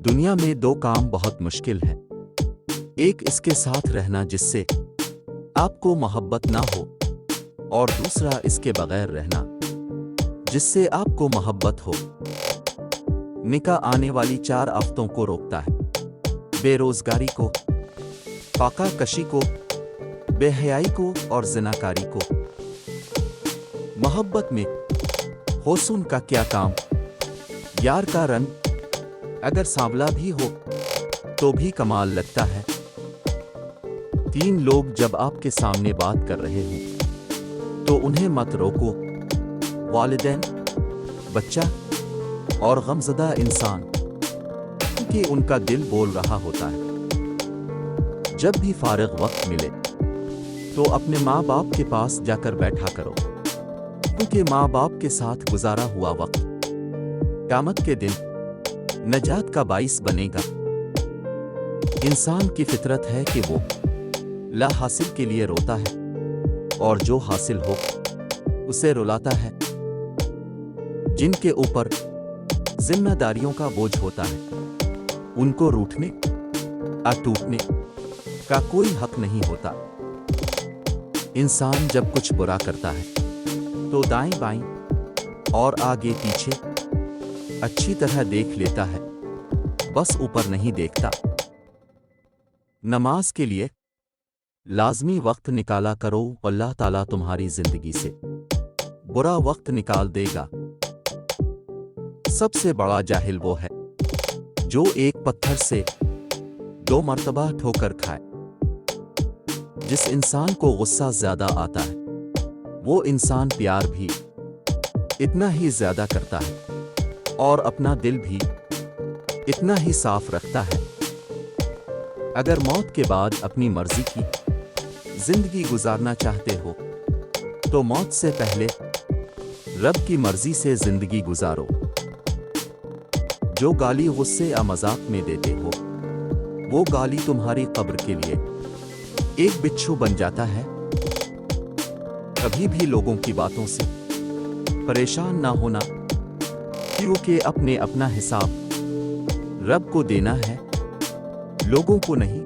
دنیا میں دو کام بہت مشکل ہیں۔ ایک اس کے ساتھ رہنا جس سے آپ کو محبت نہ ہو، اور دوسرا اس کے بغیر رہنا جس سے آپ کو محبت ہو۔ نکاح آنے والی 4 آفتوں کو روکتا ہے: بے روزگاری کو، فاقہ کشی کو، بے حیائی کو اور زناکاری کو۔ محبت میں حسن کا کیا کام؟ یار کا رنگ اگر سانولا بھی ہو تو بھی کمال لگتا ہے۔ 3 لوگ جب آپ کے سامنے بات کر رہے ہوں تو انہیں مت روکو: والدین، بچہ اور غمزدہ انسان، کیونکہ ان کا دل بول رہا ہوتا ہے۔ جب بھی فارغ وقت ملے تو اپنے ماں باپ کے پاس جا کر بیٹھا کرو، کیونکہ ماں باپ کے ساتھ گزارا ہوا وقت قیامت کے دن نجات کا باعث بنے گا۔ انسان کی فطرت ہے کہ وہ لا حاصل کے لیے روتا ہے اور جو حاصل ہو اسے رلاتا ہے۔ جن کے اوپر ذمہ داریوں کا بوجھ ہوتا ہے ان کو روٹنے اور ٹوٹنے کا کوئی حق نہیں ہوتا۔ انسان جب کچھ برا کرتا ہے تو دائیں بائیں اور آگے پیچھے اچھی طرح دیکھ لیتا ہے، بس اوپر نہیں دیکھتا۔ نماز کے لیے لازمی وقت نکالا کرو، اللہ تعالیٰ تمہاری زندگی سے برا وقت نکال دے گا۔ سب سے بڑا جاہل وہ ہے جو ایک پتھر سے 2 مرتبہ ٹھوکر کھائے۔ جس انسان کو غصہ زیادہ آتا ہے وہ انسان پیار بھی اتنا ہی زیادہ کرتا ہے اور اپنا دل بھی اتنا ہی صاف رکھتا ہے۔ اگر موت کے بعد اپنی مرضی کی زندگی گزارنا چاہتے ہو تو موت سے پہلے رب کی مرضی سے زندگی گزارو۔ جو گالی غصے یا مذاق میں دیتے ہو وہ گالی تمہاری قبر کے لیے ایک بچھو بن جاتا ہے۔ کبھی بھی لوگوں کی باتوں سے پریشان نہ ہونا، کیونکہ اپنا حساب رب کو دینا ہے، لوگوں کو نہیں۔